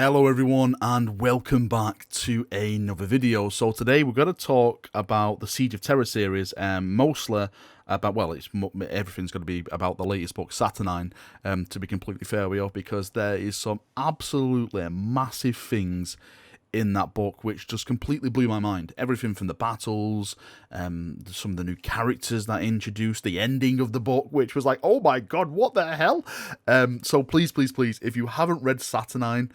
Hello everyone and welcome back to another video. So today we're going to talk about the Siege of Terror series, mostly about, well, everything's going to be about the latest book, Saturnine, to be completely fair with you, because there is some absolutely massive things in that book which just completely blew my mind. Everything from the battles, some of the new characters that introduced, the ending of the book, which was like, oh my god, what the hell? So please, if you haven't read Saturnine,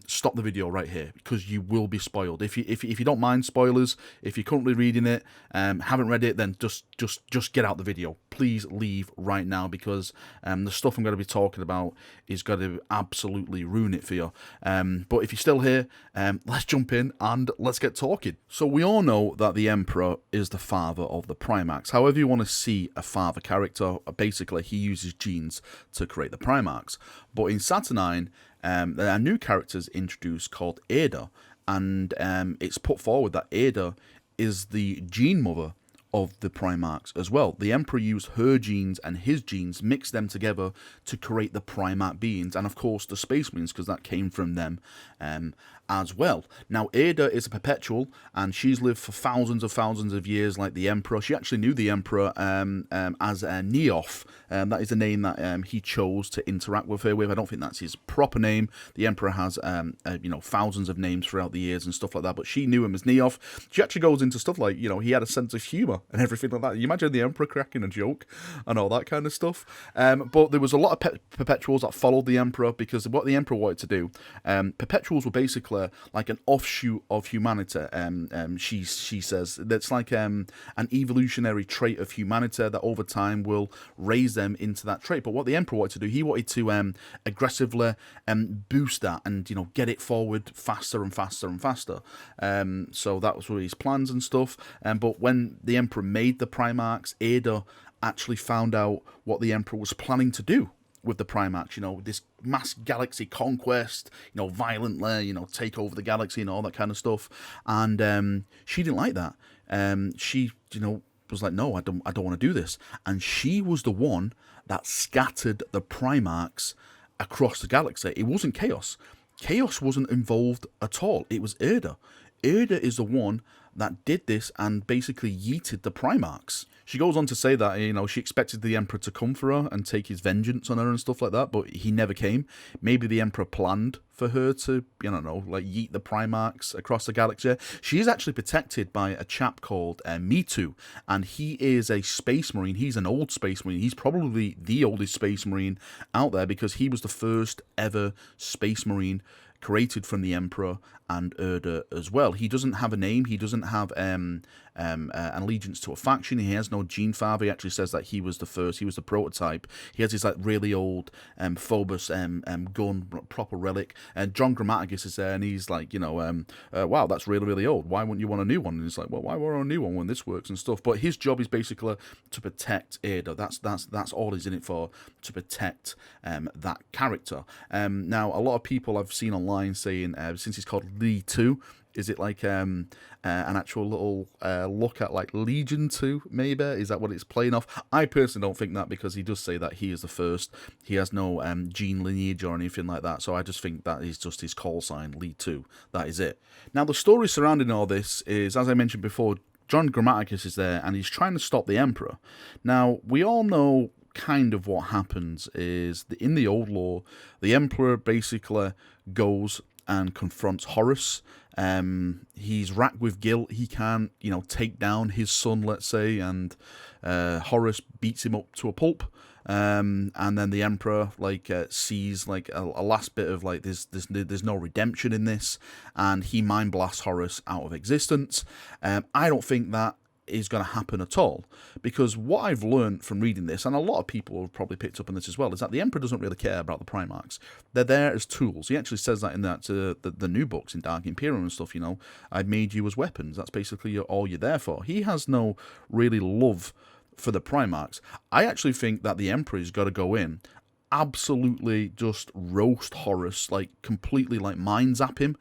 stop the video right here, because you will be spoiled. If you don't mind spoilers, if you're currently reading it, haven't read it, then just get out the video. Please leave right now, because the stuff I'm going to be talking about is going to absolutely ruin it for you. But if you're still here, let's jump in and let's get talking. So we all know that the Emperor is the father of the Primarchs. However you want to see a father character, basically he uses genes to create the Primarchs. But in Saturnine, there are new characters introduced called Ada, and it's put forward that Ada is the gene mother of the Primarchs as well. The Emperor used her genes and his genes, mixed them together to create the Primarch beings, and of course the Space Marines, because that came from them as well. Now Ada is a perpetual, and she's lived for thousands of years like the Emperor. She actually knew the Emperor as Neof. That is the name that he chose to interact with her with. I don't think that's his proper name. The Emperor has thousands of names throughout the years and stuff like that, but she knew him as Neof. She actually goes into stuff like, he had a sense of humour and everything like that. You imagine the Emperor cracking a joke and all that kind of stuff. But there was a lot of perpetuals that followed the Emperor, because what the Emperor wanted to do, perpetuals were basically like an offshoot of humanity. She says that's like an evolutionary trait of humanity that over time will raise them into that trait. But what the Emperor wanted to do, he wanted to aggressively boost that and get it forward faster and faster and faster. So that was his plans and stuff. But when the Emperor made the Primarchs, Ada actually found out what the Emperor was planning to do with the Primarchs, this mass galaxy conquest, violently, take over the galaxy and all that kind of stuff. And she didn't like that. She, was like, no, I don't want to do this. And she was the one that scattered the Primarchs across the galaxy. It wasn't Chaos. Chaos wasn't involved at all. It was Ada. Ada is the one that did this and basically yeeted the Primarchs. She goes on to say that, she expected the Emperor to come for her and take his vengeance on her and stuff like that, but he never came. Maybe the Emperor planned for her to, yeet the Primarchs across the galaxy. She is actually protected by a chap called Me2, and he is a Space Marine. He's an old Space Marine. He's probably the oldest Space Marine out there, because he was the first ever Space Marine created from the Emperor and Erda as well. He doesn't have a name. He doesn't have an allegiance to a faction. He has no gene father. He actually says that he was the first. He was the prototype. He has his really old Phobos gun, proper relic. And John Grammaticus is there, and he's like, wow, that's really old. Why wouldn't you want a new one? And he's like, well, why want a new one when this works and stuff? But his job is basically to protect Ada. That's all he's in it for, to protect that character. Now, a lot of people I've seen online saying, since he's called Lee 2, is it like an actual little look at like Legion 2, maybe? Is that what it's playing off? I personally don't think that, because he does say that he is the first. He has no gene lineage or anything like that, so I just think that is just his call sign, Lee 2. That is it. Now, the story surrounding all this is, as I mentioned before, John Grammaticus is there, and he's trying to stop the Emperor. Now, we all know kind of what happens is, in the old lore, the Emperor basically goes and confronts Horus. He's racked with guilt. He can't, take down his son, let's say, and Horus beats him up to a pulp. And then the Emperor sees a last bit of there's no redemption in this, and he mind blasts Horus out of existence. I don't think that is going to happen at all, because what I've learned from reading this, and a lot of people have probably picked up on this as well, is that the Emperor doesn't really care about the Primarchs. They're there as tools. He actually says that in the new books in Dark Imperium and stuff. I made you as weapons. That's basically all you're there for. He has no really love for the Primarchs. I actually think that the Emperor's got to go in, absolutely just roast Horus, completely mind zap him,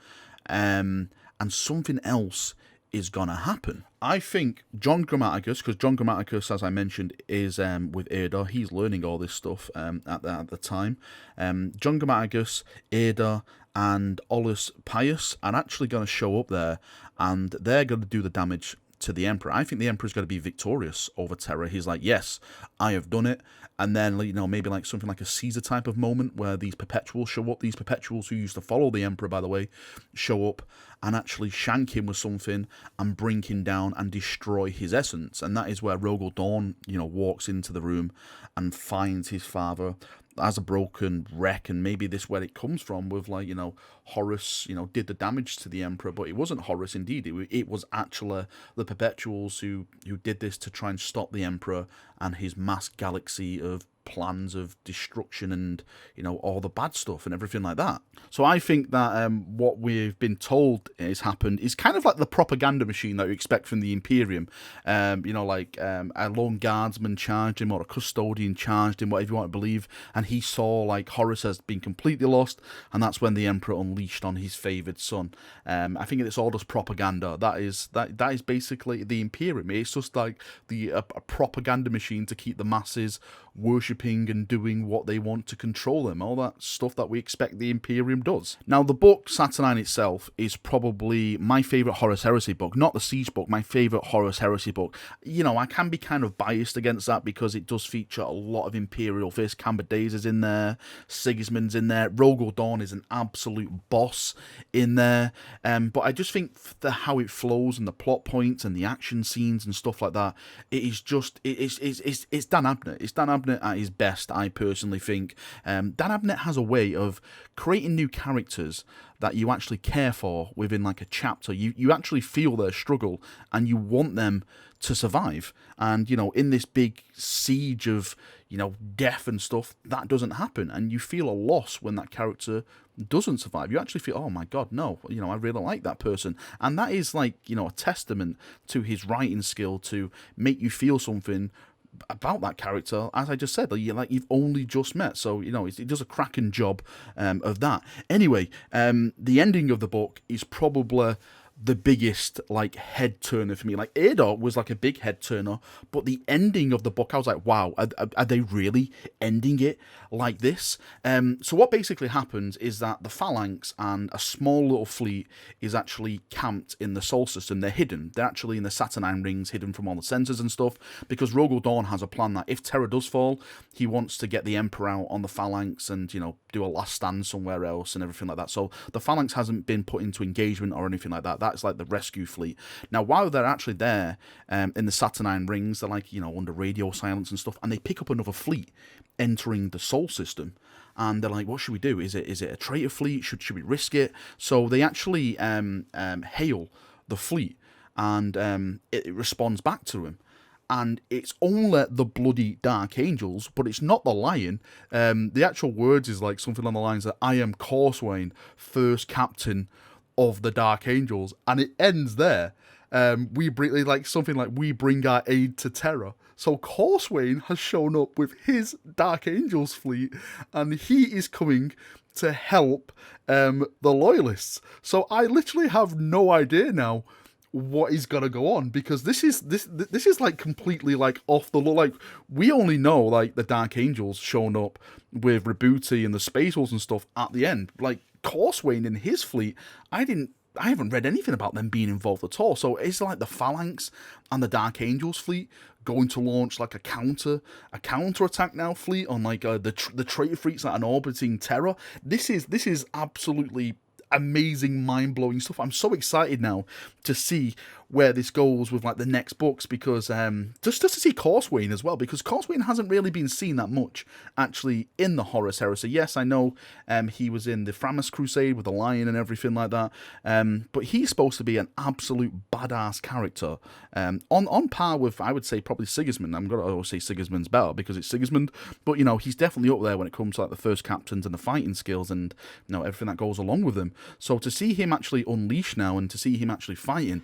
and something else is going to happen. I think John Grammaticus, because John Grammaticus, as I mentioned, is with Ada. He's learning all this stuff at the time. John Grammaticus, Ada, and Olus Pius are actually going to show up there, and they're going to do the damage to the Emperor. I think the Emperor's going to be victorious over Terra. He's like, yes, I have done it. And then, you know, maybe like something like a Caesar type of moment where these Perpetuals show up. These Perpetuals who used to follow the Emperor, by the way, show up and actually shank him with something and bring him down and destroy his essence. And that is where Rogel Dawn, you know, walks into the room and finds his father as a broken wreck, and maybe this where it comes from with, like, you know, Horus, you know, did the damage to the Emperor, but it wasn't Horus indeed. It was actually the Perpetuals who did this to try and stop the Emperor and his mass galaxy of plans of destruction and, you know, all the bad stuff and everything like that. So I think that what we've been told has happened is kind of like the propaganda machine that you expect from the Imperium. You know, like a lone guardsman charged him, or a custodian charged him, whatever you want to believe, and he saw like Horus has been completely lost, and that's when the Emperor unleashed on his favoured son. I think it's all just propaganda. That is basically the Imperium. It's just like a propaganda machine to keep the masses worshipping and doing what they want to control them, all that stuff that we expect the Imperium does. Now, the book Saturnine itself is probably my favourite Horus Heresy book, not the Siege book, my favourite Horus Heresy book. You know, I can be kind of biased against that because it does feature a lot of Imperial Fist. Cambides is in there, Sigismund's in there, Rogel Dawn is an absolute boss in there, but I just think how it flows and the plot points and the action scenes and stuff like that, it is just, it's Dan Abnett. It's Dan Abnett at his best, I personally think. Dan Abnett has a way of creating new characters that you actually care for within like a chapter. You actually feel their struggle and you want them to survive. And, you know, in this big siege of, you know, death and stuff, that doesn't happen. And you feel a loss when that character doesn't survive. You actually feel, oh my God, no, you know, I really like that person. And that is like, you know, a testament to his writing skill to make you feel something about that character, as I just said, like you've only just met. So, you know, it does a cracking job of that. Anyway, the ending of the book is probably the biggest like head turner for me. Like Ada was like a big head turner, but the ending of the book, I was like, wow, are they really ending it like this? So what basically happens is that the Phalanx and a small little fleet is actually camped in the Sol system. They're hidden. They're actually in the Saturnine rings, hidden from all the sensors and stuff, because Rogel Dawn has a plan that if Terra does fall, he wants to get the Emperor out on the Phalanx and, you know, do a last stand somewhere else and everything like that. So the Phalanx hasn't been put into engagement or anything like that. That's like the rescue fleet. Now, while they're actually there in the Saturnine rings, they're like, you know, under radio silence and stuff, and they pick up another fleet entering the Sol system. And they're like, what should we do? Is it a traitor fleet? Should we risk it? So they actually hail the fleet, and it responds back to him. And it's only the bloody Dark Angels, but it's not the Lion. The actual words is like something on the lines that I am Corswain, first captain of the Dark Angels, and it ends there. We bring like something like we bring our aid to Terra. So Corswain has shown up with his Dark Angels fleet, and he is coming to help the Loyalists. So I literally have no idea now what is gonna go on, because this is like completely like off the law. Like, we only know like the Dark Angels showing up with Rebuti and the Spacels and stuff at the end. Like Corswain and his fleet, I haven't read anything about them being involved at all. So it's like the Phalanx and the Dark Angels fleet going to launch like a counter attack now fleet on like the traitor fleets that are orbiting Terra. This is absolutely amazing, mind-blowing stuff. I'm so excited now to see where this goes with like the next books, because just to see Corswain as well, because Corswain hasn't really been seen that much actually in the Horus Heresy. Yes, I know he was in the Framus Crusade with the lion and everything like that, but he's supposed to be an absolute badass character, on par with, I would say, probably Sigismund. I'm gonna always say Sigismund's better because it's Sigismund, but you know, he's definitely up there when it comes to like the first captains and the fighting skills and, you know, everything that goes along with them. So to see him actually unleash now and to see him actually fighting,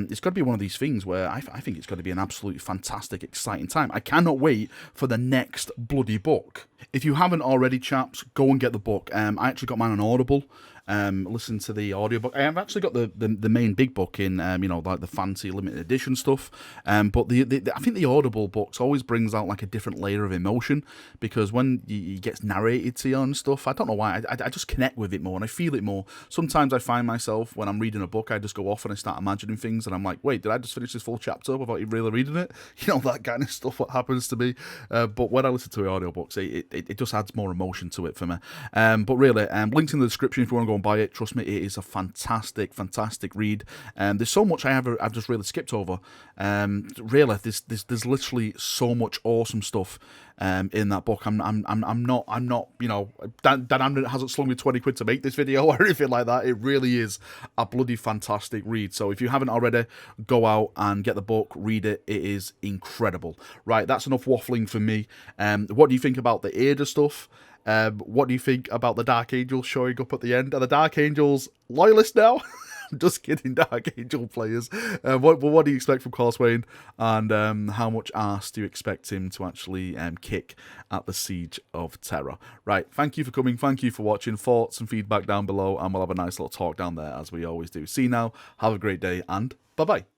it's got to be one of these things where I think it's going to be an absolutely fantastic, exciting time. I cannot wait for the next bloody book. If you haven't already, chaps, go and get the book. I actually got mine on Audible. listen to the audiobook. I have actually got the main big book in, like the fancy limited edition stuff. But I think the Audible books always brings out like a different layer of emotion, because when it gets narrated to you and stuff, I don't know why, I just connect with it more and I feel it more. Sometimes I find myself, when I'm reading a book, I just go off and I start imagining things and I'm like, wait, did I just finish this full chapter without you really reading it? That kind of stuff, what happens to me. But when I listen to audiobooks, it just adds more emotion to it for me. But really, links in the description if you want to go and buy it. Trust me, it is a fantastic read. There's so much I've just really skipped over. Really, there's literally so much awesome stuff in that book. I'm not, Dan hasn't slung me 20 quid to make this video or anything like that. It really is a bloody fantastic read. So if you haven't already, go out and get the book, read it. It is incredible. Right, that's enough waffling for me. What do you think about the Ada stuff? What do you think about the Dark Angels showing up at the end? Are the Dark Angels loyalists now? Just kidding, Dark Angel players. What do you expect from Corswain? And how much arse do you expect him to actually kick at the Siege of Terror? Right, thank you for coming. Thank you for watching. Thoughts and feedback down below. And we'll have a nice little talk down there, as we always do. See you now. Have a great day. And bye-bye.